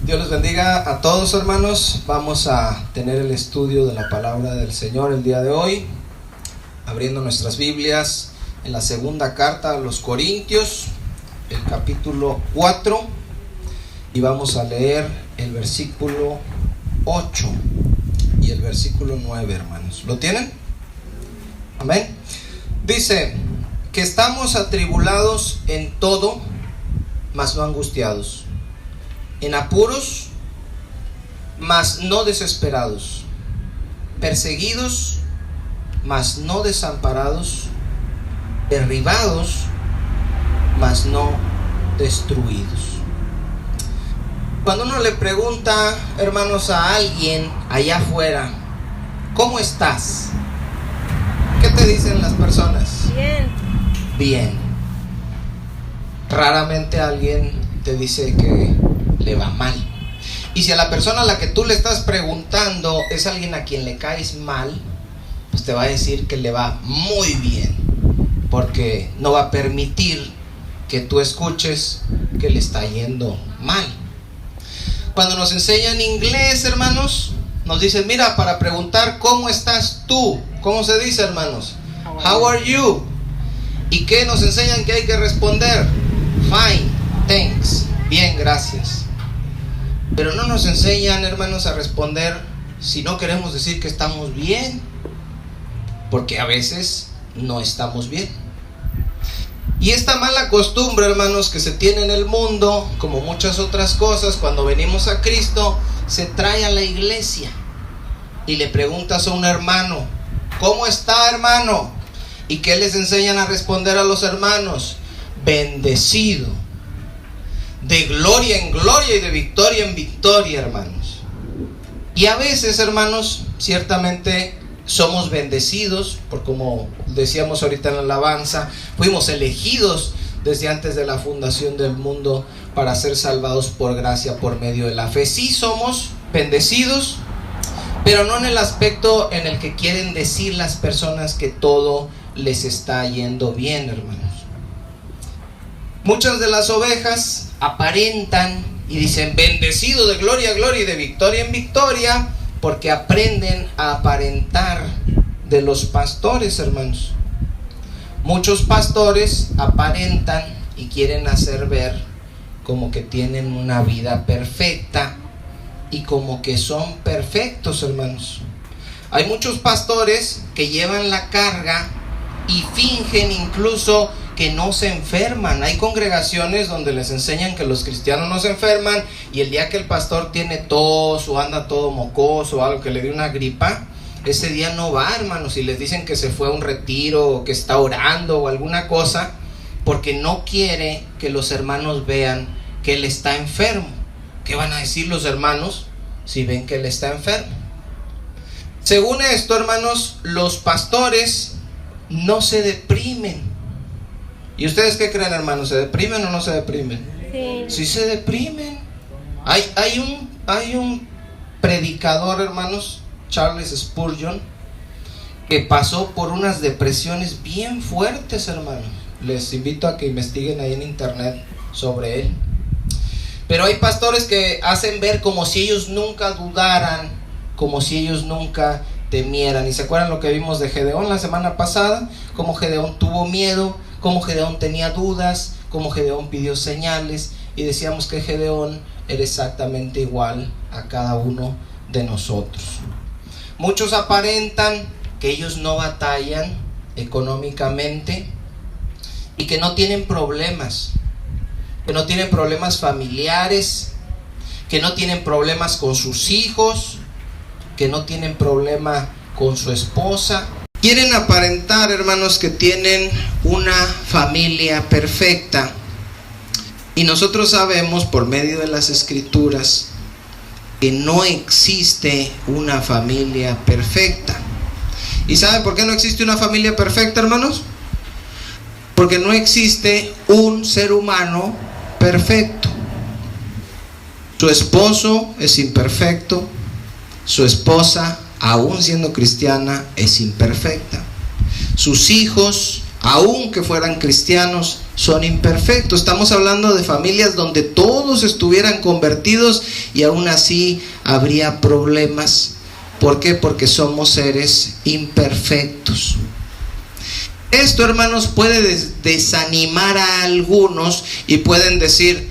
Dios les bendiga a todos, hermanos. Vamos a tener el estudio de la palabra del Señor el día de hoy, abriendo nuestras Biblias en la segunda carta a los Corintios, el capítulo 4, y vamos a leer el versículo 8 y el versículo 9, hermanos. ¿Lo tienen? Amén. Dice que estamos atribulados en todo, mas no angustiados, en apuros, mas no desesperados, perseguidos, mas no desamparados, derribados, mas no destruidos. Cuando uno le pregunta, hermanos, a alguien allá afuera, ¿cómo estás?, ¿qué te dicen las personas? Bien. Bien. Raramente alguien te dice que le va mal. Y si a la persona a la que tú le estás preguntando es alguien a quien le caes mal, pues te va a decir que le va muy bien, porque no va a permitir que tú escuches que le está yendo mal. Cuando nos enseñan inglés, hermanos, nos dicen, mira, para preguntar ¿cómo estás tú? ¿Cómo se dice, hermanos? How are you? ¿Y qué nos enseñan que hay que responder? Fine, thanks. Bien, gracias. Pero no nos enseñan, hermanos, a responder si no queremos decir que estamos bien, porque a veces no estamos bien. Y esta mala costumbre, hermanos, que se tiene en el mundo, como muchas otras cosas, cuando venimos a Cristo, se trae a la iglesia y le preguntas a un hermano, ¿cómo está, hermano? ¿Y qué les enseñan a responder a los hermanos? Bendecido, de gloria en gloria y de victoria en victoria, hermanos. Y a veces, hermanos, ciertamente somos bendecidos, por como decíamos ahorita en la alabanza, fuimos elegidos desde antes de la fundación del mundo para ser salvados por gracia por medio de la fe. Sí somos bendecidos, pero no en el aspecto en el que quieren decir las personas que todo les está yendo bien, hermanos. Muchas de las ovejas aparentan y dicen bendecido de gloria a gloria y de victoria en victoria, porque aprenden a aparentar de los pastores, hermanos. Muchos pastores aparentan y quieren hacer ver como que tienen una vida perfecta y como que son perfectos, hermanos. Hay muchos pastores que llevan la carga y fingen incluso que no se enferman. Hay congregaciones donde les enseñan que los cristianos no se enferman, y el día que el pastor tiene tos o anda todo mocoso o algo, que le dio una gripa, ese día no va, hermanos, y les dicen que se fue a un retiro o que está orando o alguna cosa, porque no quiere que los hermanos vean que él está enfermo. ¿Qué van a decir los hermanos si ven que él está enfermo? Según esto, hermanos, los pastores no se deprimen. ¿Y ustedes qué creen, hermanos? ¿Se deprimen o no se deprimen? Sí. Sí se deprimen. Hay un predicador, hermanos, Charles Spurgeon, que pasó por unas depresiones bien fuertes, hermanos. Les invito a que investiguen ahí en internet sobre él. Pero hay pastores que hacen ver como si ellos nunca dudaran, como si ellos nunca temieran. ¿Y se acuerdan lo que vimos de Gedeón la semana pasada? Cómo Gedeón tuvo miedo, cómo Gedeón tenía dudas, cómo Gedeón pidió señales, y decíamos que Gedeón era exactamente igual a cada uno de nosotros. Muchos aparentan que ellos no batallan económicamente y que no tienen problemas, que no tienen problemas familiares, que no tienen problemas con sus hijos, que no tienen problema con su esposa. Quieren aparentar, hermanos, que tienen una familia perfecta. Y nosotros sabemos por medio de las escrituras que no existe una familia perfecta. ¿Y saben por qué no existe una familia perfecta, hermanos? Porque no existe un ser humano perfecto. Su esposo es imperfecto, su esposa, aún siendo cristiana, es imperfecta. Sus hijos, aun que fueran cristianos, son imperfectos. Estamos hablando de familias donde todos estuvieran convertidos y aún así habría problemas. ¿Por qué? Porque somos seres imperfectos. Esto, hermanos, puede desanimar a algunos y pueden decir: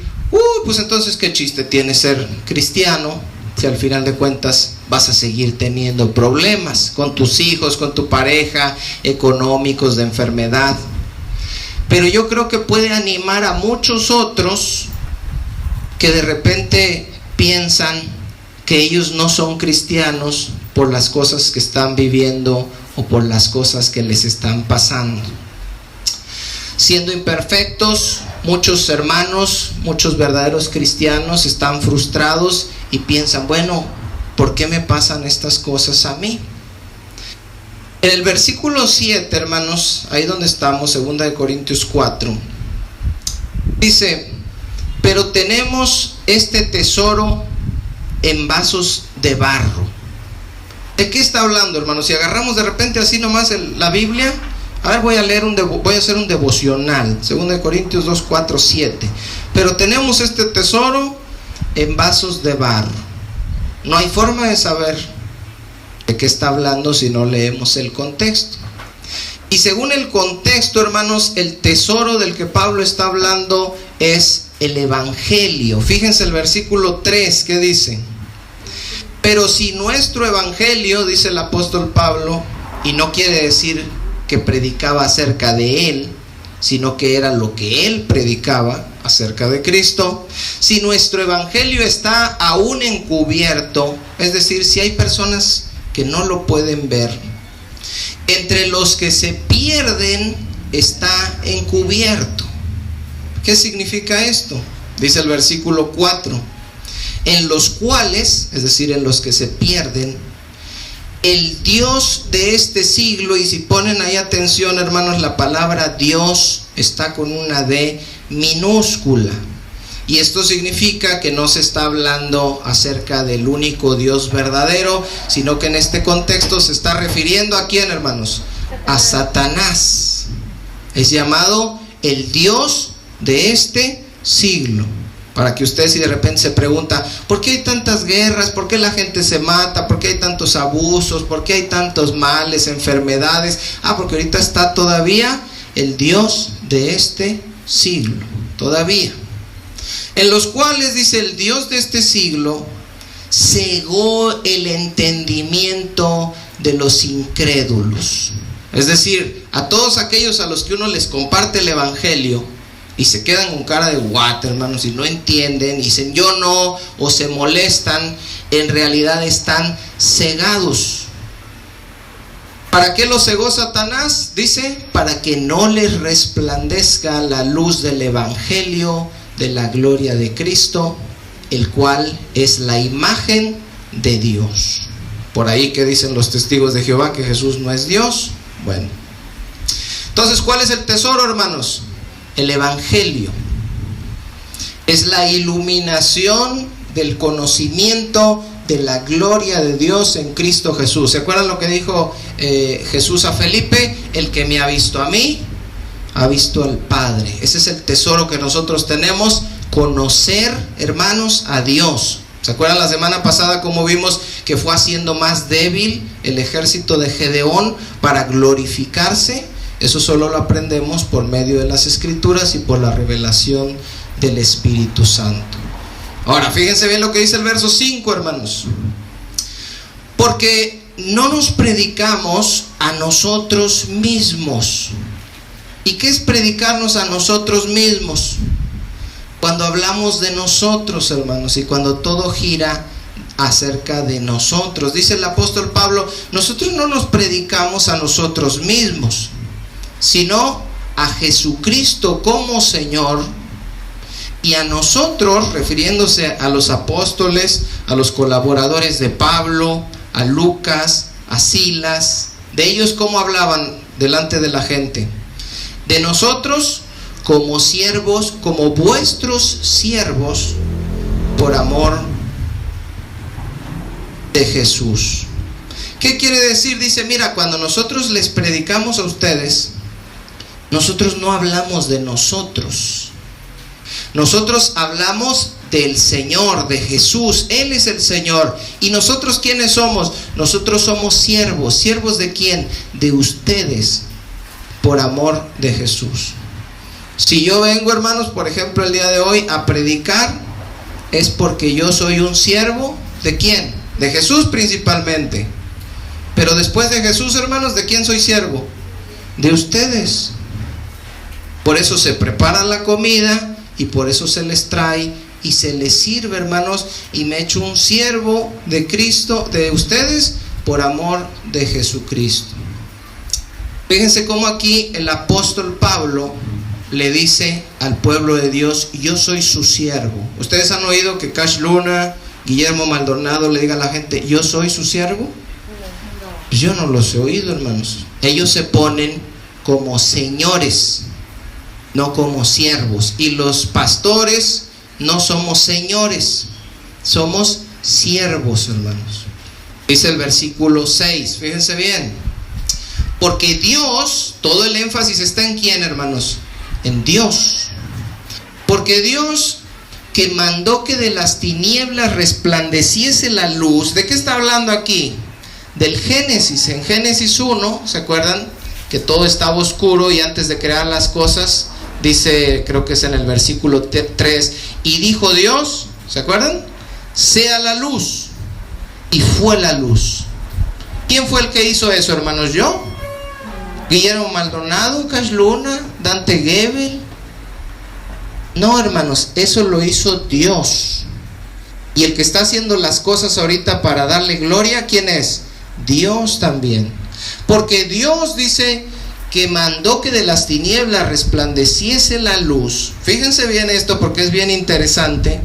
pues entonces qué chiste tiene ser cristiano si al final de cuentas vas a seguir teniendo problemas con tus hijos, con tu pareja, económicos, de enfermedad. Pero yo creo que puede animar a muchos otros que de repente piensan que ellos no son cristianos por las cosas que están viviendo o por las cosas que les están pasando. Siendo imperfectos, muchos hermanos, muchos verdaderos cristianos están frustrados y piensan: bueno, ¿por qué me pasan estas cosas a mí? En el versículo 7, hermanos, ahí donde estamos, 2 Corintios 4, dice: pero tenemos este tesoro en vasos de barro. ¿De qué está hablando, hermanos? Si agarramos de repente así nomás la Biblia, a ver, voy a hacer un devocional, 2 Corintios 2, 4, 7. Pero tenemos este tesoro en vasos de barro. No hay forma de saber de qué está hablando si no leemos el contexto. Y según el contexto, hermanos, el tesoro del que Pablo está hablando es el Evangelio. Fíjense el versículo 3, ¿qué dice? Pero si nuestro Evangelio, dice el apóstol Pablo, y no quiere decir que predicaba acerca de él, sino que era lo que él predicaba acerca de Cristo. Si nuestro Evangelio está aún encubierto, es decir, si hay personas que no lo pueden ver, entre los que se pierden está encubierto. ¿Qué significa esto? Dice el versículo 4: en los cuales, es decir, en los que se pierden, el Dios de este siglo, y si ponen ahí atención, hermanos, la palabra Dios está con una D minúscula, y esto significa que no se está hablando acerca del único Dios verdadero, sino que en este contexto se está refiriendo ¿a quién, hermanos? A Satanás. Es llamado el Dios de este siglo. Para que usted, si de repente se pregunta: ¿por qué hay tantas guerras? ¿Por qué la gente se mata? ¿Por qué hay tantos abusos? ¿Por qué hay tantos males, enfermedades? Porque ahorita está todavía el Dios de este siglo, todavía. En los cuales, dice, el Dios de este siglo cegó el entendimiento de los incrédulos. Es decir, a todos aquellos a los que uno les comparte el Evangelio y se quedan con cara de what, hermanos, y no entienden, y dicen yo no, o se molestan, en realidad están cegados. ¿Para qué los cegó Satanás? Dice: para que no les resplandezca la luz del Evangelio de la gloria de Cristo, el cual es la imagen de Dios. Por ahí que dicen los testigos de Jehová que Jesús no es Dios. Bueno, entonces, ¿cuál es el tesoro, hermanos? El Evangelio es la iluminación del conocimiento de la gloria de Dios en Cristo Jesús. ¿Se acuerdan lo que dijo Jesús a Felipe? El que me ha visto a mí, ha visto al Padre. Ese es el tesoro que nosotros tenemos: conocer, hermanos, a Dios. ¿Se acuerdan la semana pasada cómo vimos que fue haciendo más débil el ejército de Gedeón para glorificarse? Eso solo lo aprendemos por medio de las Escrituras y por la revelación del Espíritu Santo. Ahora, fíjense bien lo que dice el verso 5, hermanos. Porque no nos predicamos a nosotros mismos. ¿Y qué es predicarnos a nosotros mismos? Cuando hablamos de nosotros, hermanos, y cuando todo gira acerca de nosotros. Dice el apóstol Pablo: nosotros no nos predicamos a nosotros mismos, sino a Jesucristo como Señor, y a nosotros, refiriéndose a los apóstoles, a los colaboradores de Pablo, a Lucas, a Silas. De ellos, ¿cómo hablaban delante de la gente? De nosotros como siervos, como vuestros siervos, por amor de Jesús. ¿Qué quiere decir? Dice: mira, cuando nosotros les predicamos a ustedes, nosotros no hablamos de nosotros. Nosotros hablamos del Señor, de Jesús. Él es el Señor. ¿Y nosotros quiénes somos? Nosotros somos siervos. ¿Siervos de quién? De ustedes, por amor de Jesús. Si yo vengo, hermanos, por ejemplo, el día de hoy a predicar, es porque yo soy un siervo. ¿De quién? De Jesús principalmente. Pero después de Jesús, hermanos, ¿de quién soy siervo? De ustedes. Por eso se prepara la comida y por eso se les trae y se les sirve, hermanos, y me he hecho un siervo de Cristo, de ustedes, por amor de Jesucristo. Fíjense cómo aquí el apóstol Pablo le dice al pueblo de Dios: yo soy su siervo. Ustedes han oído que Cash Luna, Guillermo Maldonado le diga a la gente: yo soy su siervo. Yo no los he oído, hermanos. Ellos se ponen como señores, no como siervos. Y los pastores no somos señores, somos siervos, hermanos. Dice el versículo 6, fíjense bien. Porque Dios, todo el énfasis está en quién, hermanos, en Dios. Porque Dios, que mandó que de las tinieblas resplandeciese la luz. ¿De qué está hablando aquí? Del Génesis. En Génesis 1, ¿se acuerdan? Que todo estaba oscuro y antes de crear las cosas, dice, creo que es en el versículo 3, y dijo Dios, ¿se acuerdan? Sea la luz. Y fue la luz. ¿Quién fue el que hizo eso, hermanos? ¿Yo? ¿Guillermo Maldonado? ¿Cash Luna? ¿Dante Gebel? No, hermanos, eso lo hizo Dios. Y el que está haciendo las cosas ahorita para darle gloria, ¿quién es? Dios también. Porque Dios dice que mandó que de las tinieblas resplandeciese la luz. Fíjense bien esto porque es bien interesante.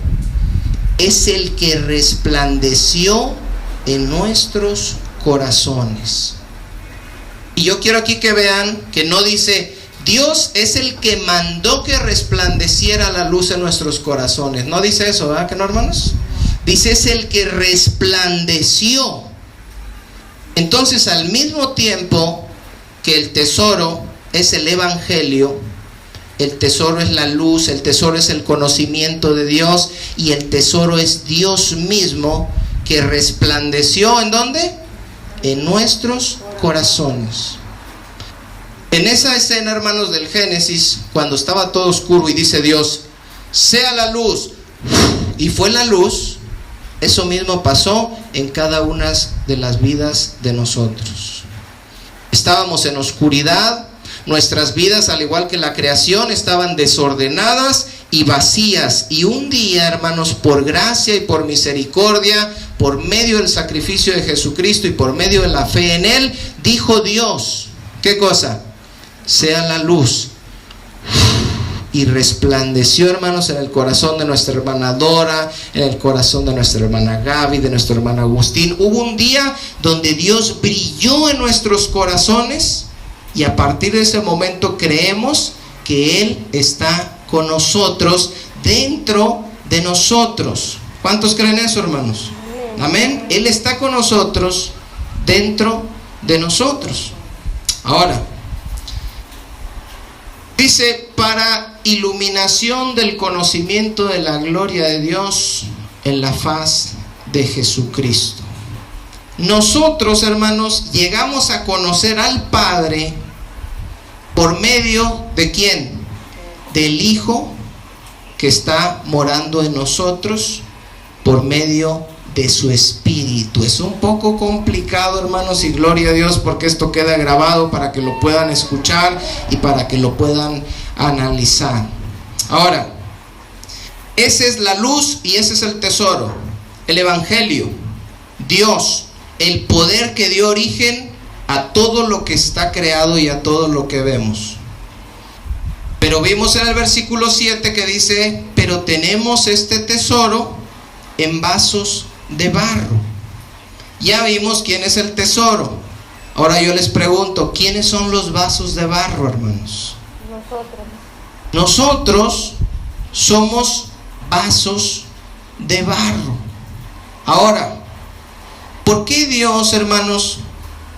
Es el que resplandeció en nuestros corazones. Y yo quiero aquí que vean que no dice Dios es el que mandó que resplandeciera la luz en nuestros corazones. No dice eso, ¿verdad que no, hermanos? Dice es el que resplandeció. Entonces, al mismo tiempo que el tesoro es el evangelio, el tesoro es la luz, el tesoro es el conocimiento de Dios, y el tesoro es Dios mismo que resplandeció, ¿en dónde? En nuestros corazones. En esa escena, hermanos, del Génesis, cuando estaba todo oscuro y dice Dios, sea la luz, y fue la luz, eso mismo pasó en cada una de las vidas de nosotros. Estábamos en oscuridad, nuestras vidas, al igual que la creación, estaban desordenadas y vacías. Y un día, hermanos, por gracia y por misericordia, por medio del sacrificio de Jesucristo y por medio de la fe en Él, dijo Dios, ¿qué cosa? Sea la luz. Y resplandeció, hermanos, en el corazón de nuestra hermana Dora, en el corazón de nuestra hermana Gaby, de nuestro hermano Agustín. Hubo un día donde Dios brilló en nuestros corazones y a partir de ese momento creemos que Él está con nosotros, dentro de nosotros. ¿Cuántos creen eso, hermanos? Amén. Él está con nosotros, dentro de nosotros. Ahora, dice, para iluminación del conocimiento de la gloria de Dios en la faz de Jesucristo. Nosotros, hermanos, llegamos a conocer al Padre por medio de ¿quién? Del Hijo que está morando en nosotros por medio de su Espíritu. Es un poco complicado, hermanos, y gloria a Dios porque esto queda grabado para que lo puedan escuchar y para que lo puedan analizar. Ahora, esa es la luz y ese es el tesoro, el Evangelio, Dios, el poder que dio origen a todo lo que está creado y a todo lo que vemos. Pero vimos en el versículo 7 que dice, pero tenemos este tesoro en vasos de barro. Ya vimos quién es el tesoro. Ahora yo les pregunto, ¿quiénes son los vasos de barro, hermanos? Nosotros somos vasos de barro. Ahora, ¿por qué Dios, hermanos,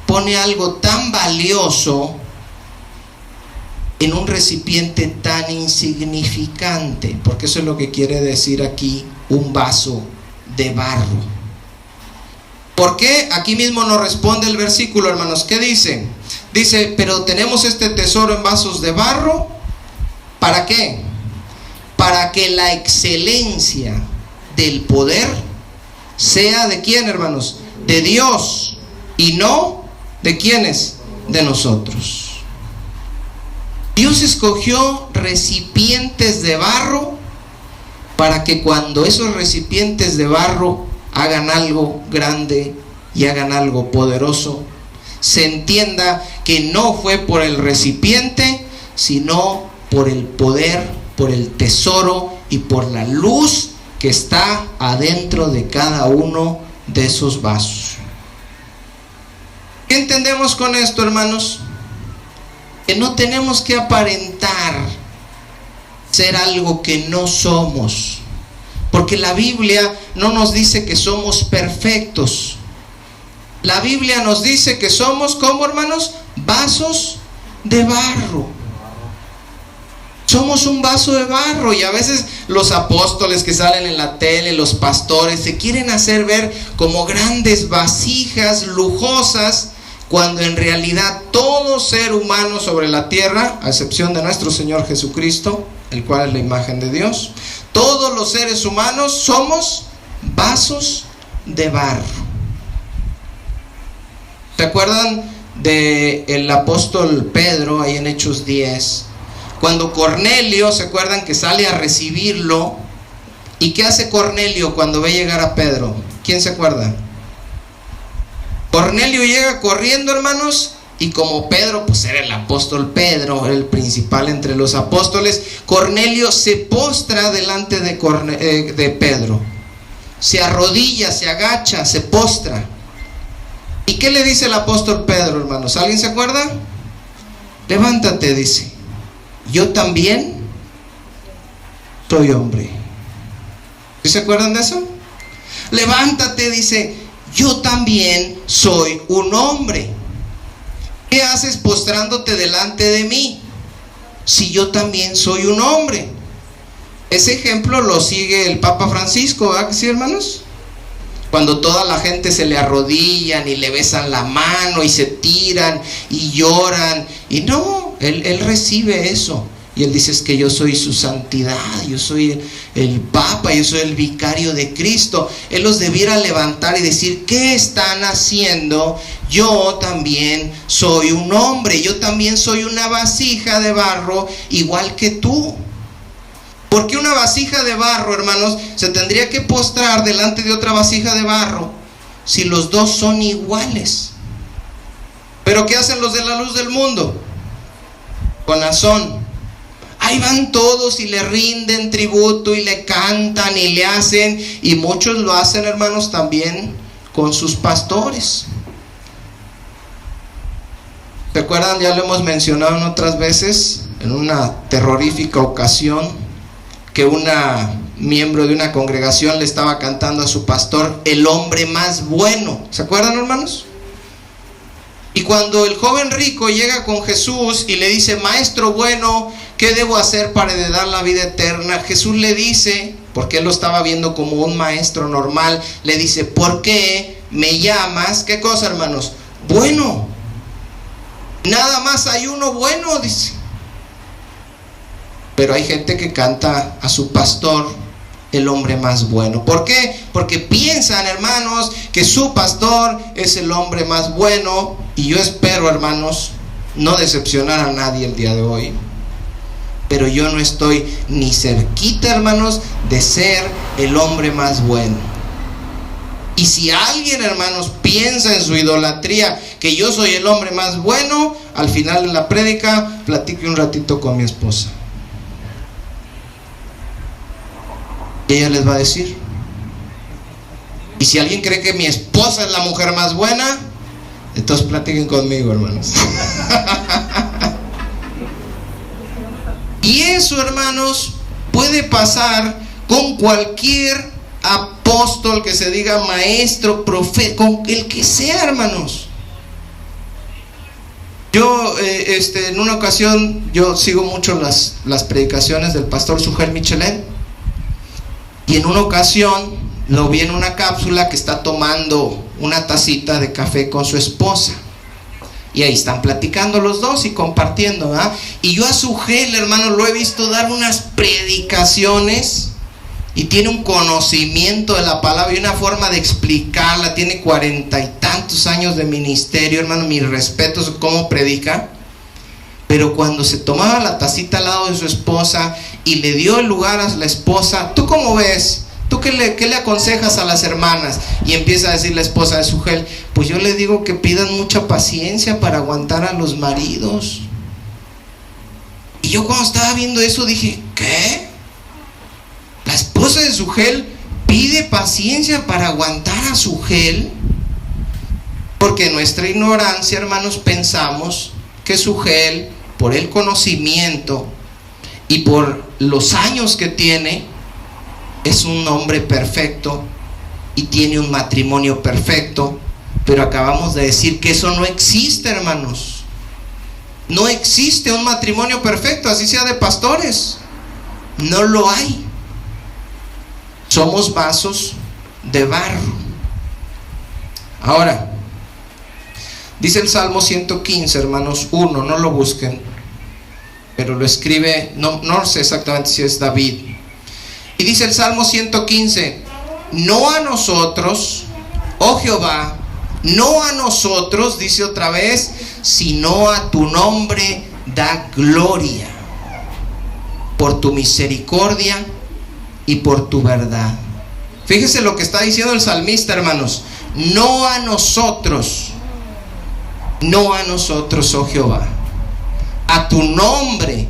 pone algo tan valioso en un recipiente tan insignificante, porque eso es lo que quiere decir aquí, un vaso de barro. ¿Por qué? Aquí mismo nos responde el versículo, hermanos. ¿Qué dice? Dice, pero tenemos este tesoro en vasos de barro. ¿Para qué? Para que la excelencia del poder sea ¿de quién, hermanos? De Dios, y no ¿de quiénes? De nosotros. Dios escogió recipientes de barro para que cuando esos recipientes de barro hagan algo grande y hagan algo poderoso, se entienda que no fue por el recipiente, sino por el poder, por el tesoro y por la luz que está adentro de cada uno de esos vasos. ¿Qué entendemos con esto, hermanos? Que no tenemos que aparentar ser algo que no somos, porque la Biblia no nos dice que somos perfectos. La Biblia nos dice que somos, ¿cómo, hermanos? Vasos de barro. Somos un vaso de barro, y a veces los apóstoles que salen en la tele, los pastores, se quieren hacer ver como grandes vasijas lujosas, cuando en realidad todo ser humano sobre la tierra, a excepción de nuestro Señor Jesucristo, el cual es la imagen de Dios, todos los seres humanos somos vasos de barro. ¿Se acuerdan del apóstol Pedro ahí en Hechos 10? Cuando Cornelio, ¿se acuerdan que sale a recibirlo? ¿Y qué hace Cornelio cuando ve llegar a Pedro? ¿Quién se acuerda? Cornelio llega corriendo, hermanos, y como Pedro, pues era el apóstol Pedro, era el principal entre los apóstoles, Cornelio se postra delante de Pedro, se arrodilla, se agacha, se postra. ¿Y qué le dice el apóstol Pedro, hermanos? ¿Alguien se acuerda? Levántate, dice, yo también soy hombre. ¿Sí se acuerdan de eso? Levántate, dice, yo también soy un hombre. ¿Qué haces postrándote delante de mí? Si yo también soy un hombre. Ese ejemplo lo sigue el Papa Francisco, ¿verdad que sí, hermanos? Cuando toda la gente se le arrodillan y le besan la mano y se tiran y lloran. Y no, él recibe eso. Y él dice, es que yo soy su santidad, yo soy el Papa, yo soy el vicario de Cristo. Él los debiera levantar y decir, ¿qué están haciendo? Yo también soy un hombre, yo también soy una vasija de barro igual que tú. Porque una vasija de barro, hermanos, se tendría que postrar delante de otra vasija de barro si los dos son iguales. Pero ¿qué hacen los de la luz del mundo? Con Azón. Ahí van todos y le rinden tributo y le cantan y le hacen, y muchos lo hacen, hermanos, también con sus pastores. ¿Se acuerdan? Ya lo hemos mencionado en otras veces, en una terrorífica ocasión, que una miembro de una congregación le estaba cantando a su pastor, el hombre más bueno. ¿Se acuerdan, hermanos? Y cuando el joven rico llega con Jesús y le dice, maestro bueno, ¿qué debo hacer para heredar la vida eterna? Jesús le dice, porque él lo estaba viendo como un maestro normal, le dice, ¿por qué me llamas? ¿Qué cosa, hermanos? Bueno. Nada más hay uno bueno, dice. Pero hay gente que canta a su pastor el hombre más bueno. ¿Por qué? Porque piensan, hermanos, que su pastor es el hombre más bueno. Y yo espero, hermanos, no decepcionar a nadie el día de hoy, pero yo no estoy ni cerquita, hermanos, de ser el hombre más bueno. Y si alguien, hermanos, piensa en su idolatría que yo soy el hombre más bueno, al final de la prédica platique un ratito con mi esposa. Y ella les va a decir. Y si alguien cree que mi esposa es la mujer más buena, entonces platiquen conmigo, hermanos. Y eso, hermanos, puede pasar con cualquier apóstol que se diga maestro, profeta, con el que sea, hermanos. Yo, en una ocasión, yo sigo mucho las predicaciones del pastor Sugel Michelén, y en una ocasión lo vi en una cápsula que está tomando una tacita de café con su esposa, y ahí están platicando los dos y compartiendo, ¿verdad? Y yo a Sugel, hermano, lo he visto dar unas predicaciones, y tiene un conocimiento de la palabra y una forma de explicarla. Tiene 40 y tantos años de ministerio, hermano, mis respetos cómo predica. Pero cuando se tomaba la tacita al lado de su esposa y le dio el lugar a la esposa, ¿tú cómo ves? ¿Tú qué le aconsejas a las hermanas? Y empieza a decir la esposa de Sugel: pues yo le digo que pidan mucha paciencia para aguantar a los maridos. Y yo cuando estaba viendo eso dije: ¿qué? La esposa de Sugel pide paciencia para aguantar a Sugel. Porque en nuestra ignorancia, hermanos, pensamos que Sugel, por el conocimiento y por los años que tiene, es un hombre perfecto y tiene un matrimonio perfecto. Pero acabamos de decir que eso no existe, hermanos. No existe un matrimonio perfecto, así sea de pastores. No lo hay. Somos vasos de barro. Ahora, dice el Salmo 115, hermanos, 1, no lo busquen, pero lo escribe, no sé exactamente si es David. Y dice el Salmo 115: no a nosotros, oh Jehová, no a nosotros, dice otra vez, sino a tu nombre da gloria, por tu misericordia y por tu verdad. Fíjese lo que está diciendo el salmista, hermanos: no a nosotros, oh Jehová, a tu nombre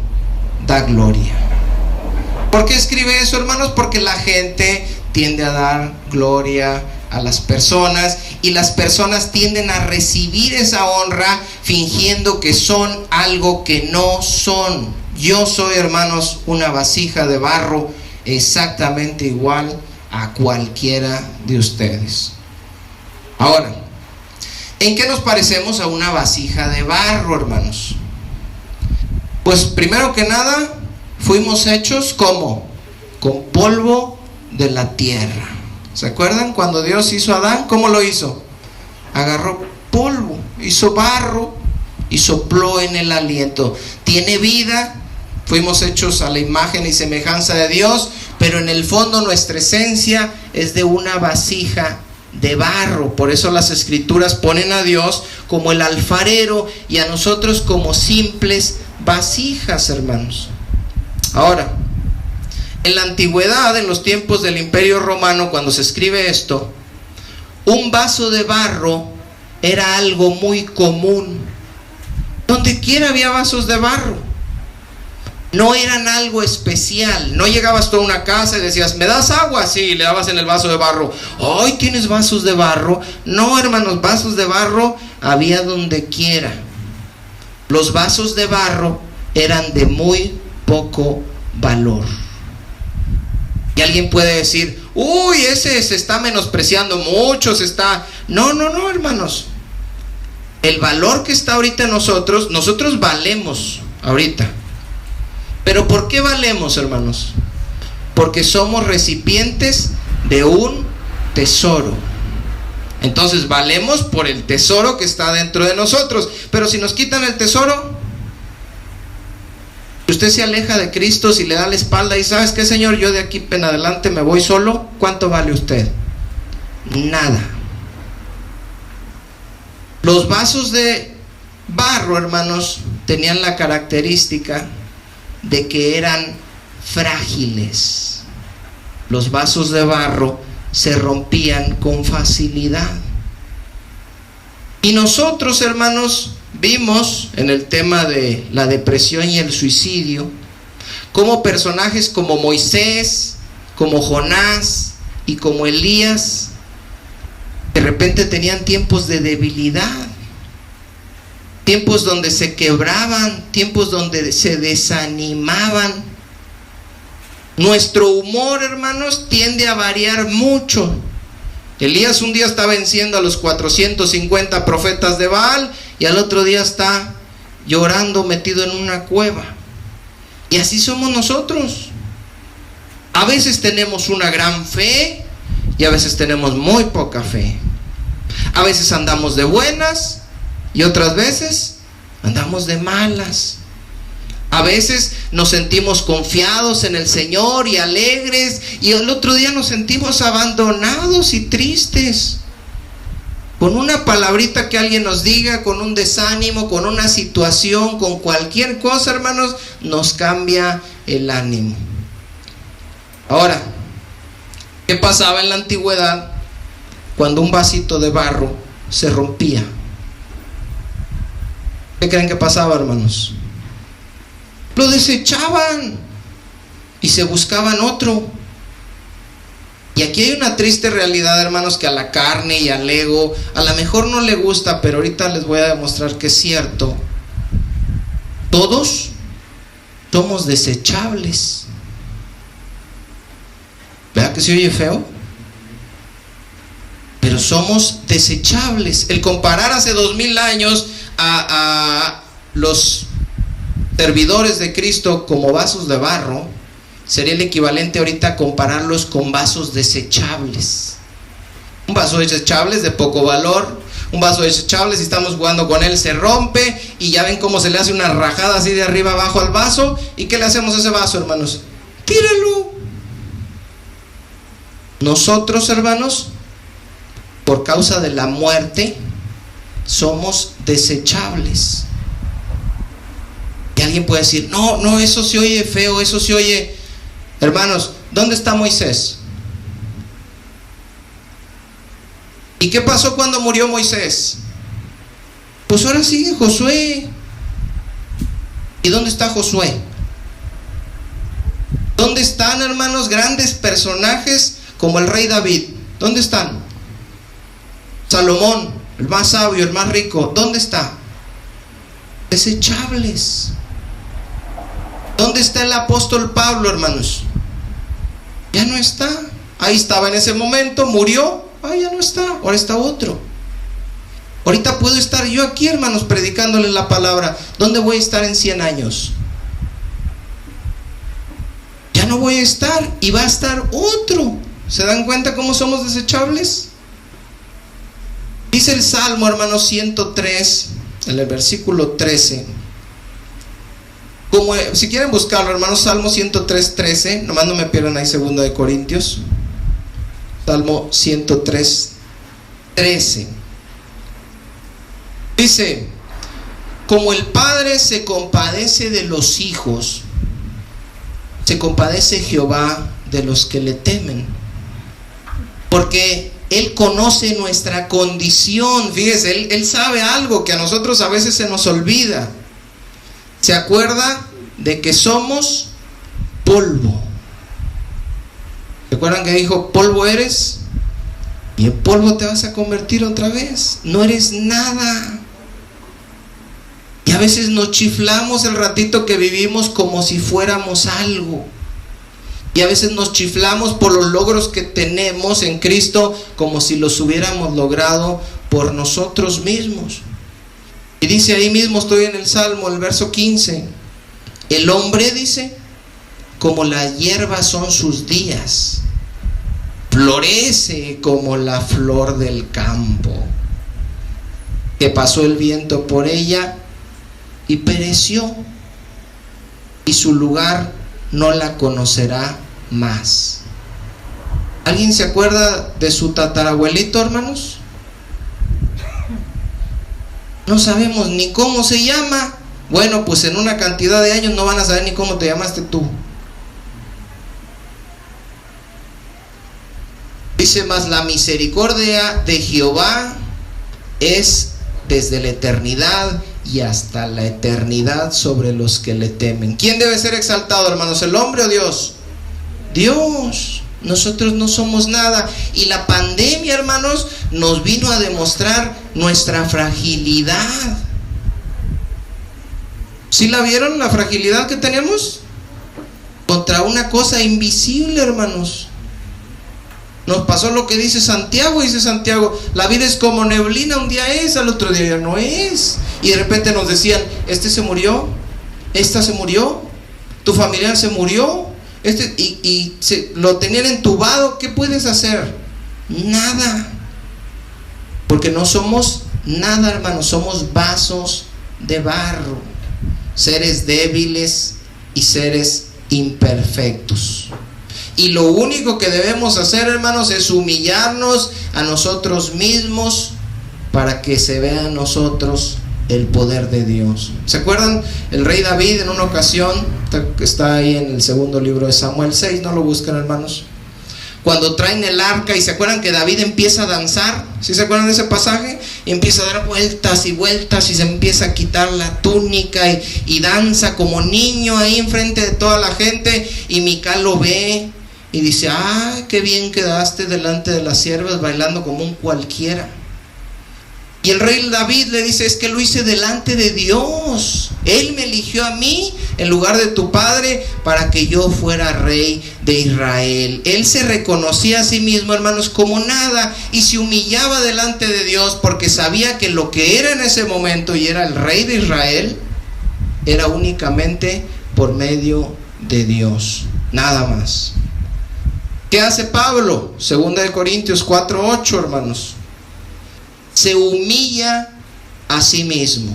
da gloria. ¿Por qué escribe eso, hermanos? Porque la gente tiende a dar gloria a las personas, y las personas tienden a recibir esa honra fingiendo que son algo que no son. Yo soy, hermanos, una vasija de barro exactamente igual a cualquiera de ustedes. Ahora, ¿en qué nos parecemos a una vasija de barro, hermanos? Pues primero que nada, fuimos hechos ¿cómo? Con polvo de la tierra. ¿Se acuerdan cuando Dios hizo a Adán? ¿Cómo lo hizo? Agarró polvo, hizo barro y sopló en el aliento. Tiene vida. Fuimos hechos a la imagen y semejanza de Dios, pero en el fondo nuestra esencia es de una vasija de barro. Por eso las escrituras ponen a Dios como el alfarero y a nosotros como simples vasijas, hermanos. Ahora, en la antigüedad, en los tiempos del Imperio Romano, cuando se escribe esto, un vaso de barro era algo muy común. Donde quiera había vasos de barro. No eran algo especial. No llegabas tú a una casa y decías: ¿me das agua? Sí, y le dabas en el vaso de barro. ¿Hoy tienes vasos de barro? No, hermanos, vasos de barro había donde quiera. Los vasos de barro eran de muy poco valor. Y alguien puede decir: uy, ese se está menospreciando mucho, se está... No, hermanos. El valor que está ahorita en nosotros valemos ahorita. ¿Pero por qué valemos, hermanos? Porque somos recipientes de un tesoro. Entonces valemos por el tesoro que está dentro de nosotros. Pero si nos quitan el tesoro, usted se aleja de Cristo, si le da la espalda y ¿sabes qué, Señor? Yo de aquí en adelante me voy solo. ¿Cuánto vale usted? Nada. Los vasos de barro, hermanos, tenían la característica de que eran frágiles. Los vasos de barro se rompían con facilidad. Y nosotros, hermanos, vimos en el tema de la depresión y el suicidio cómo personajes como Moisés, como Jonás y como Elías de repente tenían tiempos de debilidad, tiempos donde se quebraban, tiempos donde se desanimaban. Nuestro humor, hermanos, tiende a variar mucho. Elías un día está venciendo a los 450 profetas de Baal y al otro día está llorando metido en una cueva. Y así somos nosotros. A veces tenemos una gran fe y a veces tenemos muy poca fe. A veces andamos de buenas y otras veces andamos de malas. A veces nos sentimos confiados en el Señor y alegres, y el otro día nos sentimos abandonados y tristes. Con una palabrita que alguien nos diga, con un desánimo, con una situación, con cualquier cosa, hermanos, nos cambia el ánimo. Ahora, ¿qué pasaba en la antigüedad cuando un vasito de barro se rompía? ¿Qué creen que pasaba, hermanos? Lo desechaban y se buscaban otro. Y aquí hay una triste realidad, hermanos, que a la carne y al ego a lo mejor no le gusta, pero ahorita les voy a demostrar que es cierto. Todos somos desechables. ¿Verdad que se oye feo? Pero somos desechables. El comparar hace 2000 años a los servidores de Cristo como vasos de barro sería el equivalente ahorita a compararlos con vasos desechables. Un vaso desechable es de poco valor. Un vaso desechable, si estamos jugando con él, se rompe y ya ven cómo se le hace una rajada así de arriba abajo al vaso. ¿Y qué le hacemos a ese vaso, hermanos? Tíralo. Nosotros, hermanos, por causa de la muerte, somos desechables. Y alguien puede decir, no, eso se oye feo, eso se oye... Hermanos, ¿dónde está Moisés? ¿Y qué pasó cuando murió Moisés? Pues ahora sigue Josué. ¿Y dónde está Josué? ¿Dónde están, hermanos, grandes personajes como el rey David? ¿Dónde están? Salomón, el más sabio, el más rico, ¿dónde está? Desechables. ¿Dónde está el apóstol Pablo, hermanos? Ya no está. Ahí estaba en ese momento, murió. Ya no está, ahora está otro. Ahorita puedo estar yo aquí, hermanos, predicándoles la palabra. ¿Dónde voy a estar en 100 años? Ya no voy a estar y va a estar otro. ¿Se dan cuenta cómo somos desechables? Dice el Salmo, hermanos, 103, en el versículo 13. Si quieren buscarlo, hermanos, Salmo 103, 13. Nomás no me pierdan ahí 2 de Corintios. Salmo 103, 13. Dice: como el Padre se compadece de los hijos, se compadece Jehová de los que le temen. Porque Él conoce nuestra condición. Fíjese, Él sabe algo que a nosotros a veces se nos olvida. Se acuerda de que somos polvo. ¿Se acuerdan que dijo, polvo eres? Y en polvo te vas a convertir otra vez. No eres nada. Y a veces nos chiflamos el ratito que vivimos como si fuéramos algo. Y a veces nos chiflamos por los logros que tenemos en Cristo como si los hubiéramos logrado por nosotros mismos. Y dice ahí mismo, estoy en el Salmo, el verso 15. El hombre, dice, como la hierba son sus días, florece como la flor del campo, que pasó el viento por ella y pereció, y su lugar no la conocerá más. ¿Alguien se acuerda de su tatarabuelito, hermanos? No sabemos ni cómo se llama. Bueno, pues en una cantidad de años no van a saber ni cómo te llamaste tú. Dice: mas la misericordia de Jehová es desde la eternidad y hasta la eternidad sobre los que le temen. ¿Quién debe ser exaltado, hermanos? ¿El hombre o Dios? Dios. Nosotros no somos nada. Y la pandemia, hermanos, nos vino a demostrar nuestra fragilidad. ¿Sí la vieron, la fragilidad que tenemos? Contra una cosa invisible, hermanos. Nos pasó lo que dice Santiago, la vida es como neblina, un día es, al otro día ya no es. Y de repente nos decían, este se murió, esta se murió, tu familiar se murió, lo tenían entubado. ¿Qué puedes hacer? Nada. Porque no somos nada, hermanos, somos vasos de barro, seres débiles y seres imperfectos. Y lo único que debemos hacer, hermanos, es humillarnos a nosotros mismos para que se vea en nosotros el poder de Dios. ¿Se acuerdan? El rey David en una ocasión, está ahí en el segundo libro de Samuel 6, no lo buscan, hermanos, cuando traen el arca, y se acuerdan que David empieza a danzar, ¿sí se acuerdan de ese pasaje? Y empieza a dar vueltas y vueltas y se empieza a quitar la túnica y danza como niño ahí enfrente de toda la gente, y Mical lo ve y dice, qué bien quedaste delante de las siervas bailando como un cualquiera. Y el rey David le dice, es que lo hice delante de Dios. Él me eligió a mí en lugar de tu padre para que yo fuera rey de Israel. Él se reconocía a sí mismo, hermanos, como nada, y se humillaba delante de Dios porque sabía que lo que era en ese momento y era el rey de Israel era únicamente por medio de Dios, nada más. ¿Qué hace Pablo? 2 Corintios 4:8, hermanos. Se humilla a sí mismo.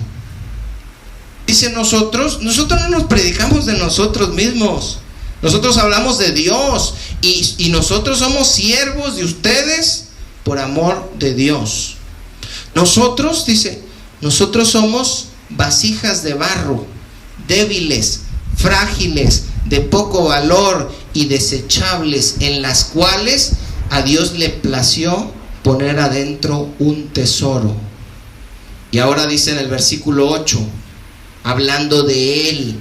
Dice, nosotros no nos predicamos de nosotros mismos. Nosotros hablamos de Dios y nosotros somos siervos de ustedes por amor de Dios. Nosotros, dice, nosotros somos vasijas de barro, débiles, frágiles, de poco valor y desechables, en las cuales a Dios le plació poner adentro un tesoro. Y ahora dice en el versículo 8, hablando de él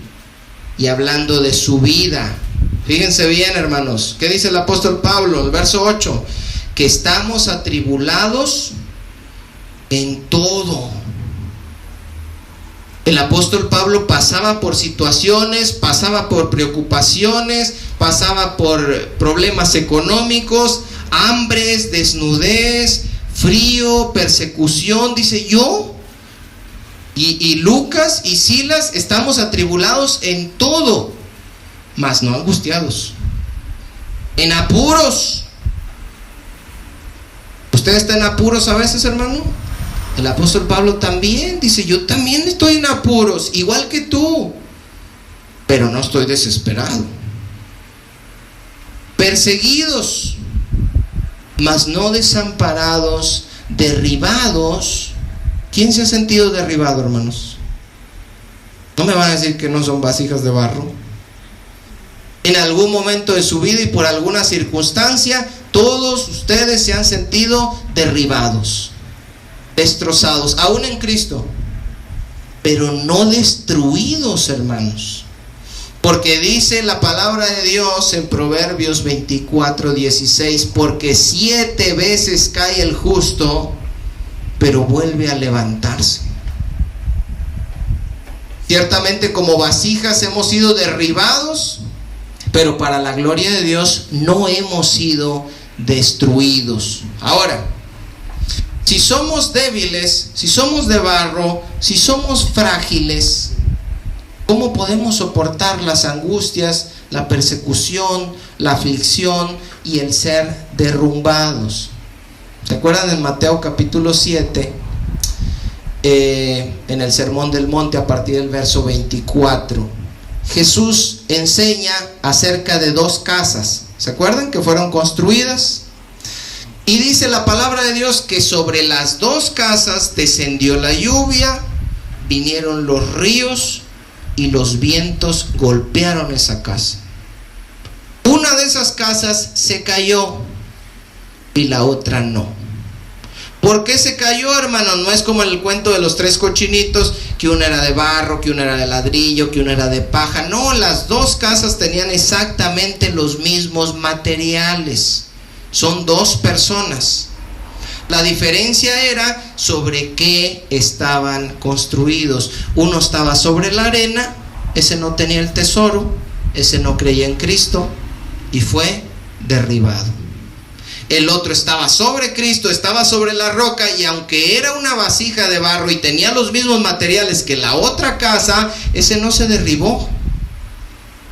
y hablando de su vida. Fíjense bien, hermanos, ¿qué dice el apóstol Pablo? El verso 8, que estamos atribulados en todo. El apóstol Pablo pasaba por situaciones, pasaba por preocupaciones, pasaba por problemas económicos, hambres, desnudez, frío, persecución. Dice, yo y Lucas y Silas estamos atribulados en todo, mas no angustiados, en apuros. ¿Usted está en apuros a veces, hermano? El apóstol Pablo también dice, yo también estoy en apuros, igual que tú, pero no estoy desesperado. Perseguidos, mas no desamparados, derribados. ¿Quién se ha sentido derribado, hermanos? No me van a decir que no son vasijas de barro. En algún momento de su vida y por alguna circunstancia, todos ustedes se han sentido derribados, destrozados, aún en Cristo, pero no destruidos, hermanos. Porque dice la palabra de Dios en Proverbios 24:16, porque 7 veces cae el justo, pero vuelve a levantarse. Ciertamente como vasijas hemos sido derribados, pero para la gloria de Dios no hemos sido destruidos. Ahora, si somos débiles, si somos de barro, si somos frágiles, ¿cómo podemos soportar las angustias, la persecución, la aflicción y el ser derrumbados? ¿Se acuerdan en Mateo capítulo 7? En el Sermón del Monte, a partir del verso 24, Jesús enseña acerca de 2 casas. ¿Se acuerdan? Que fueron construidas. Y dice la palabra de Dios que sobre las 2 casas descendió la lluvia, vinieron los ríos y los vientos golpearon esa casa. Una de esas casas se cayó y la otra no. ¿Por qué se cayó, hermano? No es como en el cuento de los 3 cochinitos, que una era de barro, que una era de ladrillo, que una era de paja. No, las 2 casas tenían exactamente los mismos materiales. Son 2 personas. La diferencia era sobre qué estaban construidos. Uno estaba sobre la arena, ese no tenía el tesoro, ese no creía en Cristo y fue derribado. el otro estaba sobre Cristo, estaba sobre la roca, y aunque era una vasija de barro y tenía los mismos materiales que la otra casa, ese no se derribó.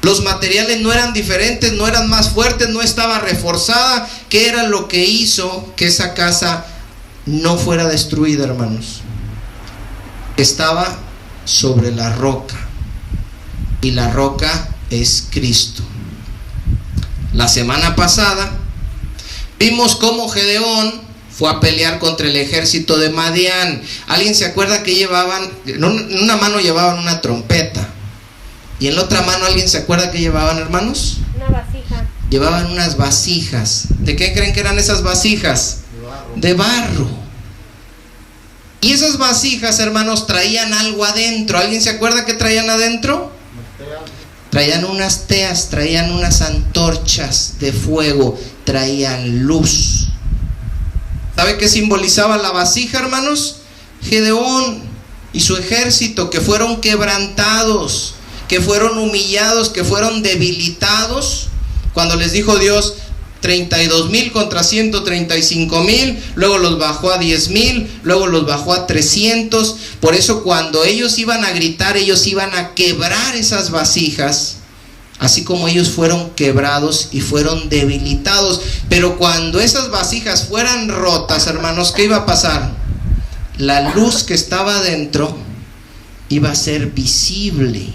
Los materiales no eran diferentes, no eran más fuertes, no estaba reforzada. ¿Qué era lo que hizo que esa casa no fuera destruida, hermanos? Estaba sobre la roca, y la roca es Cristo. La semana pasada vimos cómo Gedeón fue a pelear contra el ejército de Madián. ¿Alguien se acuerda que llevaban, en una mano llevaban una trompeta, y en la otra mano alguien se acuerda que llevaban, hermanos? Una vasija. Llevaban unas vasijas. ¿De qué creen que eran esas vasijas? De barro. Y esas vasijas, hermanos, traían algo adentro. ¿Alguien se acuerda que traían adentro? Traían unas teas, traían unas antorchas de fuego, traían luz. ¿Sabe qué simbolizaba la vasija, hermanos? Gedeón y su ejército, que fueron quebrantados, que fueron humillados, que fueron debilitados. Cuando les dijo Dios 32,000 contra 135,000, luego los bajó a 10,000, luego los bajó a 300. Por eso cuando ellos iban a gritar, ellos iban a quebrar esas vasijas, así como ellos fueron quebrados y fueron debilitados. Pero cuando esas vasijas fueran rotas, hermanos, ¿qué iba a pasar? La luz que estaba dentro iba a ser visible.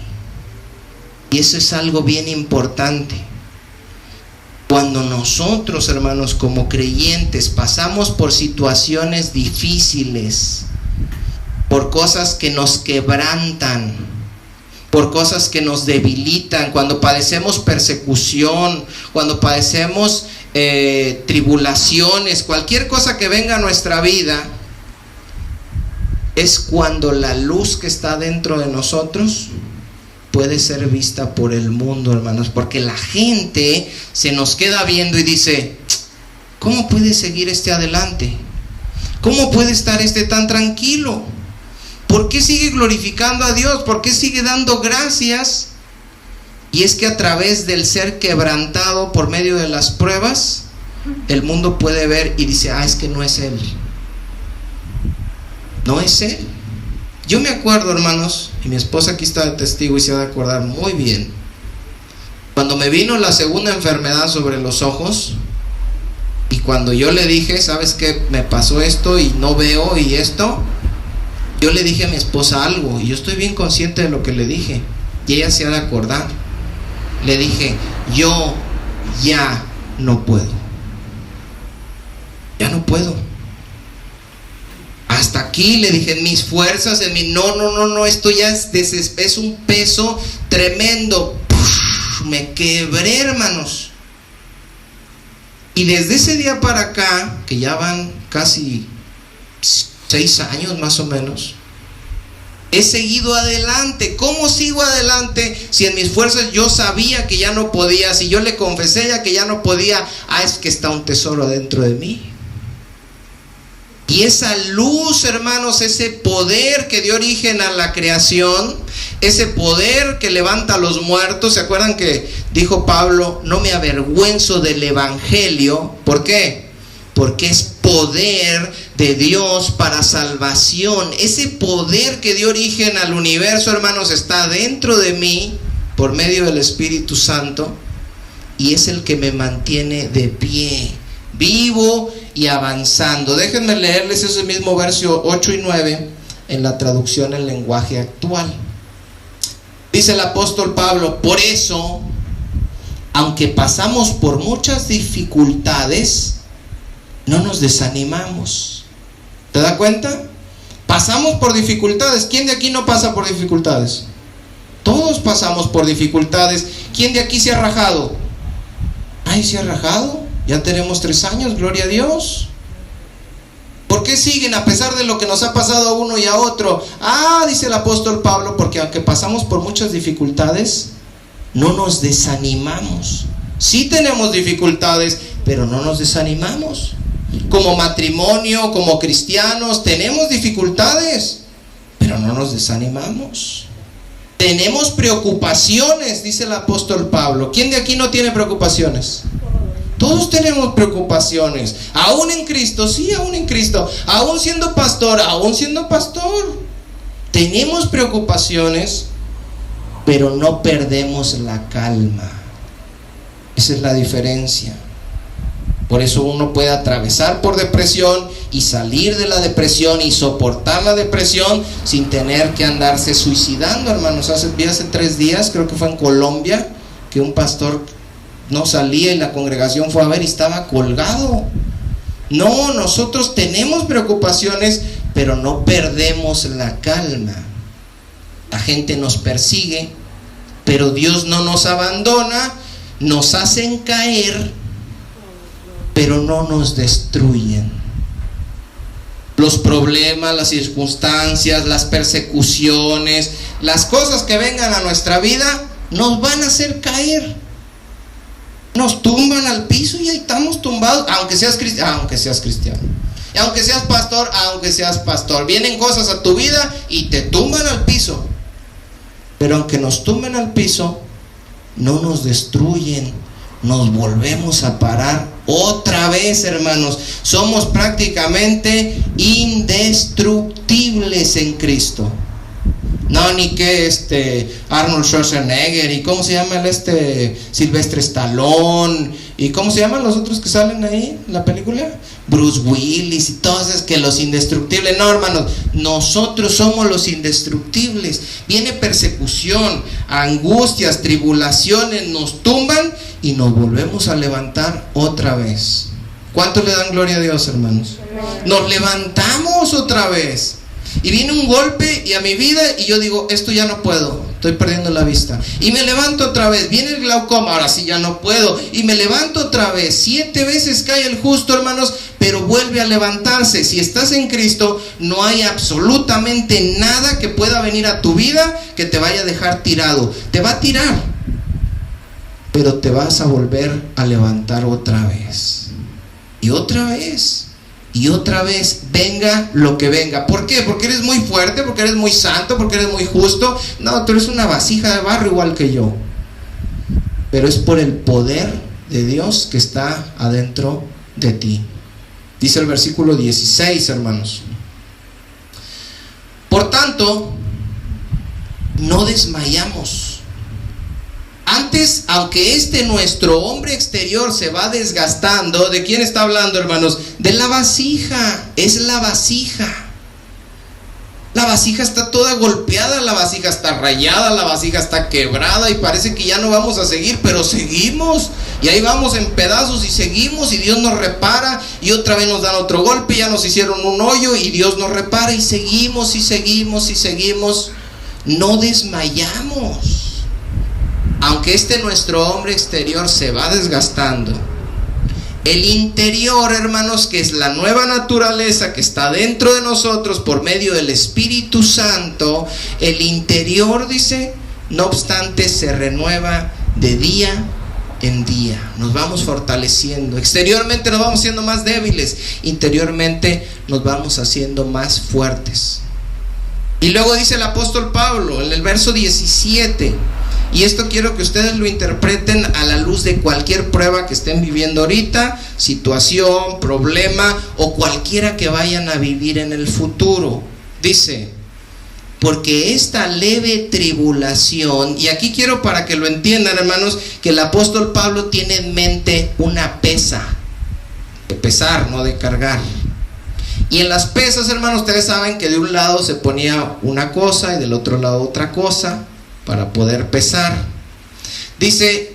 Y eso es algo bien importante. Cuando nosotros, hermanos, como creyentes, pasamos por situaciones difíciles, por cosas que nos quebrantan, por cosas que nos debilitan, cuando padecemos persecución, cuando padecemos tribulaciones, cualquier cosa que venga a nuestra vida, es cuando la luz que está dentro de nosotros puede ser vista por el mundo, hermanos, porque la gente se nos queda viendo y dice: ¿cómo puede seguir este adelante? ¿Cómo puede estar este tan tranquilo? ¿Por qué sigue glorificando a Dios? ¿Por qué sigue dando gracias? Y es que a través del ser quebrantado por medio de las pruebas, el mundo puede ver y dice: es que no es él. No es él. Yo me acuerdo, hermanos, y mi esposa aquí está de testigo y se va a acordar muy bien, cuando me vino la segunda enfermedad sobre los ojos, y cuando yo le dije: ¿sabes qué? Me pasó esto y no veo y esto. Yo le dije a mi esposa algo, y yo estoy bien consciente de lo que le dije, y ella se ha de acordar. Le dije: yo ya no puedo. Ya no puedo. Hasta aquí, le dije, en mis fuerzas, en mi no, esto ya es un peso tremendo. Puf, me quebré, hermanos. Y desde ese día para acá, que ya van casi 6 años más o menos, he seguido adelante. ¿Cómo sigo adelante? Si en mis fuerzas yo sabía que ya no podía, si yo le confesé ya que ya no podía, es que está un tesoro dentro de mí. Y esa luz, hermanos, ese poder que dio origen a la creación, ese poder que levanta a los muertos. ¿Se acuerdan que dijo Pablo: no me avergüenzo del evangelio? ¿Por qué? Porque es poder de Dios para salvación. Ese poder que dio origen al universo, hermanos, está dentro de mí por medio del Espíritu Santo, y es el que me mantiene de pie, vivo y avanzando. Déjenme leerles ese mismo verso 8 y 9 en la traducción en lenguaje actual. Dice el apóstol Pablo: por eso, aunque pasamos por muchas dificultades, no nos desanimamos. ¿Te das cuenta? Pasamos por dificultades. ¿Quién de aquí no pasa por dificultades? Todos pasamos por dificultades. ¿Quién de aquí se ha rajado? ¿Se ha rajado? Ya tenemos 3 años, gloria a Dios. ¿Por qué siguen a pesar de lo que nos ha pasado a uno y a otro? Dice el apóstol Pablo: porque aunque pasamos por muchas dificultades, no nos desanimamos. Sí tenemos dificultades, pero no nos desanimamos. Como matrimonio, como cristianos, tenemos dificultades, pero no nos desanimamos. Tenemos preocupaciones, dice el apóstol Pablo. ¿Quién de aquí no tiene preocupaciones? Todos tenemos preocupaciones. Aún en Cristo, sí, aún en Cristo. Aún siendo pastor, tenemos preocupaciones, pero no perdemos la calma. Esa es la diferencia. Por eso uno puede atravesar por depresión y salir de la depresión y soportar la depresión sin tener que andarse suicidando, hermanos. Hace 3 días, creo que fue en Colombia, que un pastor no salía y la congregación fue a ver y estaba colgado. No, nosotros tenemos preocupaciones, pero no perdemos la calma. La gente nos persigue, pero Dios no nos abandona. Nos hacen caer, pero no nos destruyen. Los problemas, las circunstancias, las persecuciones, las cosas que vengan a nuestra vida nos van a hacer caer. Nos tumban al piso y ahí estamos tumbados, aunque seas cristiano, y aunque seas pastor, vienen cosas a tu vida y te tumban al piso. Pero aunque nos tumben al piso, no nos destruyen, nos volvemos a parar otra vez, hermanos. Somos prácticamente indestructibles en Cristo. No, ni que Arnold Schwarzenegger, y cómo se llama Sylvester Stallone, y cómo se llaman los otros que salen ahí en la película, Bruce Willis y todos esos, que los indestructibles. No, hermanos, nosotros somos los indestructibles. Viene persecución, angustias, tribulaciones, nos tumban y nos volvemos a levantar otra vez. ¿Cuántos le dan gloria a Dios, hermanos? Nos levantamos otra vez. Y viene un golpe y a mi vida y yo digo, esto ya no puedo, estoy perdiendo la vista. Y me levanto otra vez, viene el glaucoma, ahora sí ya no puedo. Y me levanto otra vez, 7 veces cae el justo, hermanos, pero vuelve a levantarse. Si estás en Cristo, no hay absolutamente nada que pueda venir a tu vida que te vaya a dejar tirado. Te va a tirar, pero te vas a volver a levantar otra vez. Y otra vez. Y otra vez, venga lo que venga. ¿Por qué? Porque eres muy fuerte, porque eres muy santo, porque eres muy justo. No, tú eres una vasija de barro igual que yo. Pero es por el poder de Dios que está adentro de ti. Dice el versículo 16, hermanos. Por tanto, no desmayamos. Antes, aunque nuestro hombre exterior se va desgastando, ¿de quién está hablando, hermanos? De la vasija. Es la vasija. La vasija está toda golpeada, la vasija está rayada, la vasija está quebrada y parece que ya no vamos a seguir, pero seguimos. Y ahí vamos en pedazos y seguimos, y Dios nos repara, y otra vez nos dan otro golpe, ya nos hicieron un hoyo y Dios nos repara, y seguimos y seguimos y seguimos. No desmayamos. Aunque nuestro hombre exterior se va desgastando, el interior, hermanos, que es la nueva naturaleza que está dentro de nosotros por medio del Espíritu Santo, el interior, dice, no obstante, se renueva de día en día. Nos vamos fortaleciendo. Exteriormente nos vamos siendo más débiles, interiormente nos vamos haciendo más fuertes. Y luego dice el apóstol Pablo en el verso 17, y esto quiero que ustedes lo interpreten a la luz de cualquier prueba que estén viviendo ahorita, situación, problema o cualquiera que vayan a vivir en el futuro. Dice, porque esta leve tribulación, y aquí quiero para que lo entiendan, hermanos, que el apóstol Pablo tiene en mente una pesa, de pesar, no de cargar. Y en las pesas, hermanos, ustedes saben que de un lado se ponía una cosa y del otro lado otra cosa para poder pesar. Dice,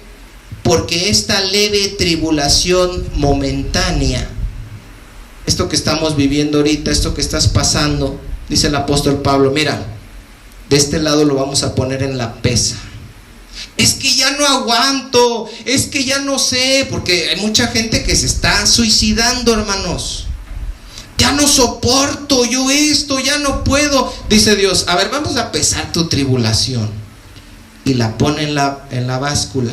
porque esta leve tribulación momentánea, esto que estamos viviendo ahorita, esto que estás pasando, dice el apóstol Pablo, mira, de este lado lo vamos a poner en la pesa. Es que ya no aguanto, es que ya no sé, porque hay mucha gente que se está suicidando, hermanos. Ya no soporto yo esto, ya no puedo. Dice Dios, a ver, vamos a pesar tu tribulación. Y la pone en la báscula.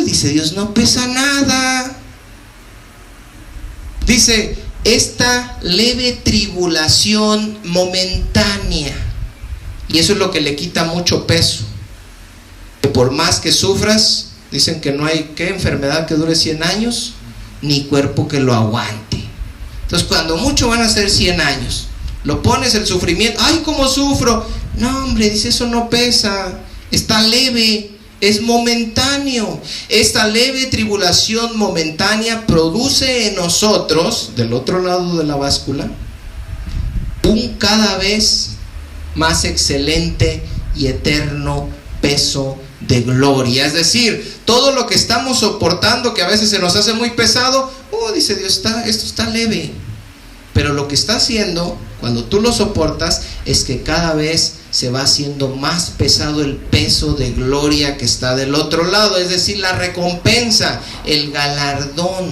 Dice Dios, no pesa nada. Dice, esta leve tribulación momentánea. Y eso es lo que le quita mucho peso. Que por más que sufras, Dicen que no hay enfermedad que dure 100 años, ni cuerpo que lo aguante. Entonces, cuando mucho van a ser 100 años. Lo pones el sufrimiento, ¡ay, cómo sufro! No, hombre, dice, eso no pesa, está leve, es momentáneo. Esta leve tribulación momentánea produce en nosotros, del otro lado de la báscula, un cada vez más excelente y eterno peso de gloria. Es decir, todo lo que estamos soportando, que a veces se nos hace muy pesado, dice Dios, esto está leve. Pero lo que está haciendo, cuando tú lo soportas, es que cada vez se va haciendo más pesado el peso de gloria que está del otro lado. Es decir, la recompensa, el galardón.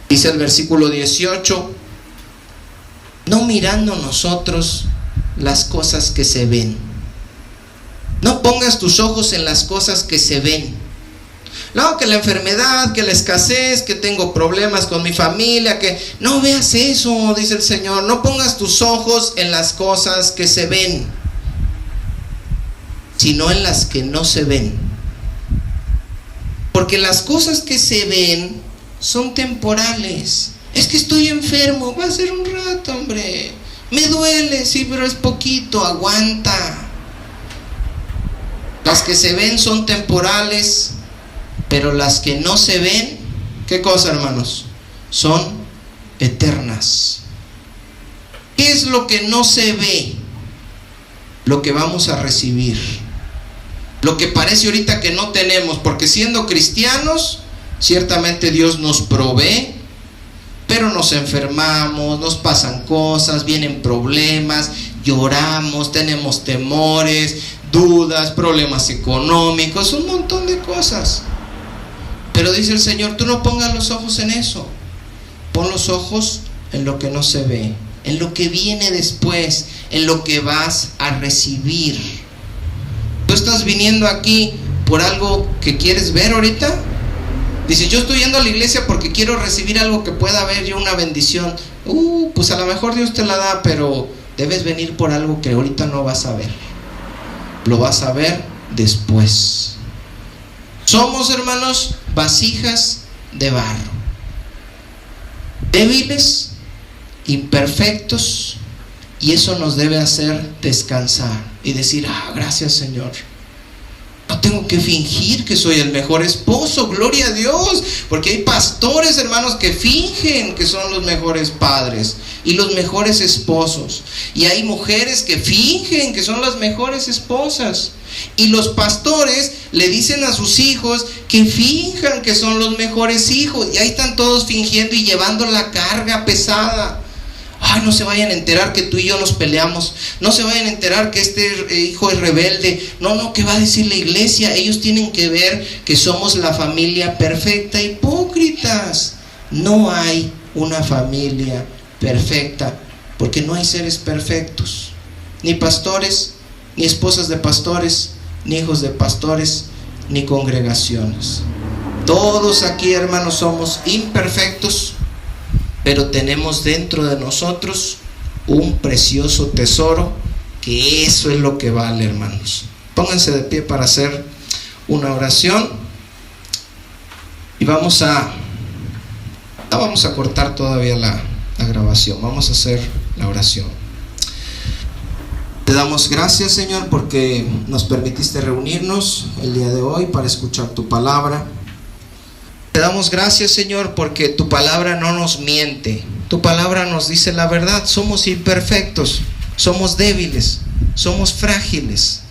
Dice el versículo 18, no mirando nosotros las cosas que se ven. No pongas tus ojos en las cosas que se ven. No, que la enfermedad, que la escasez, que tengo problemas con mi familia, que no veas eso, dice el Señor. No pongas tus ojos en las cosas que se ven, sino en las que no se ven. Porque las cosas que se ven son temporales. Es que estoy enfermo, va a ser un rato, hombre. Me duele, sí, pero es poquito, aguanta. Las que se ven son temporales, pero las que no se ven, ¿qué cosa, hermanos? Son eternas. ¿Qué es lo que no se ve? Lo que vamos a recibir. Lo que parece ahorita que no tenemos, porque siendo cristianos, ciertamente Dios nos provee, pero nos enfermamos, nos pasan cosas, vienen problemas, lloramos, tenemos temores, dudas, problemas económicos, un montón de cosas. Pero dice el Señor, tú no pongas los ojos en eso. Pon los ojos en lo que no se ve, en lo que viene después, en lo que vas a recibir. Tú estás viniendo aquí por algo que quieres ver ahorita. Dice, yo estoy yendo a la iglesia porque quiero recibir algo que pueda haber yo, una bendición. Pues a lo mejor Dios te la da, pero debes venir por algo que ahorita no vas a ver. Lo vas a ver después. Somos, hermanos, vasijas de barro, débiles, imperfectos, y eso nos debe hacer descansar y decir, gracias, Señor. No tengo que fingir que soy el mejor esposo, gloria a Dios, porque hay pastores, hermanos, que fingen que son los mejores padres y los mejores esposos, y hay mujeres que fingen que son las mejores esposas, y los pastores le dicen a sus hijos que finjan que son los mejores hijos, y ahí están todos fingiendo y llevando la carga pesada. No se vayan a enterar que tú y yo nos peleamos. No se vayan a enterar que este hijo es rebelde. No, ¿qué va a decir la iglesia? Ellos tienen que ver que somos la familia perfecta. Hipócritas. No hay una familia perfecta, porque no hay seres perfectos. Ni pastores, ni esposas de pastores, ni hijos de pastores, ni congregaciones. Todos aquí, hermanos, somos imperfectos, pero tenemos dentro de nosotros un precioso tesoro, que eso es lo que vale, hermanos. Pónganse de pie para hacer una oración, y vamos a cortar todavía la grabación. Vamos a hacer la oración. Te damos gracias, Señor, porque nos permitiste reunirnos el día de hoy para escuchar tu palabra. Te damos gracias, Señor, porque tu palabra no nos miente. Tu palabra nos dice la verdad. Somos imperfectos, somos débiles, somos frágiles.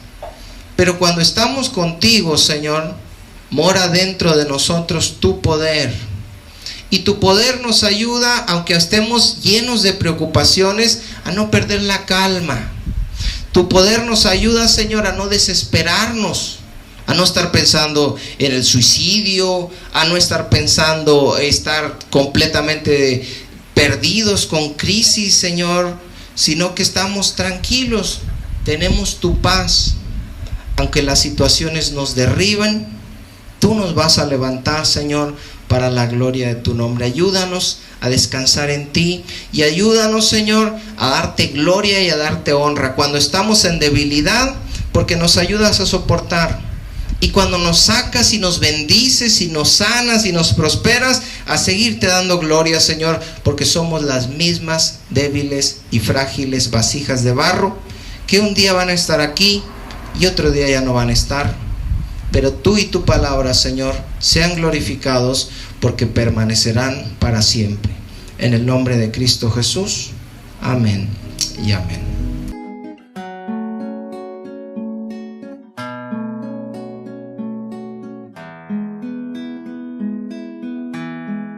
Pero cuando estamos contigo, Señor, mora dentro de nosotros tu poder. Y tu poder nos ayuda, aunque estemos llenos de preocupaciones, a no perder la calma. Tu poder nos ayuda, Señor, a no desesperarnos, a no estar pensando en el suicidio, a no estar pensando estar completamente perdidos con crisis, Señor, sino que estamos tranquilos, tenemos tu paz. Aunque las situaciones nos derriben, tú nos vas a levantar, Señor, para la gloria de tu nombre. Ayúdanos a descansar en ti, y ayúdanos, Señor, a darte gloria y a darte honra cuando estamos en debilidad, porque nos ayudas a soportar. Y cuando nos sacas y nos bendices y nos sanas y nos prosperas, a seguirte dando gloria, Señor, porque somos las mismas débiles y frágiles vasijas de barro que un día van a estar aquí y otro día ya no van a estar. Pero tú y tu palabra, Señor, sean glorificados porque permanecerán para siempre. En el nombre de Cristo Jesús. Amén y amén.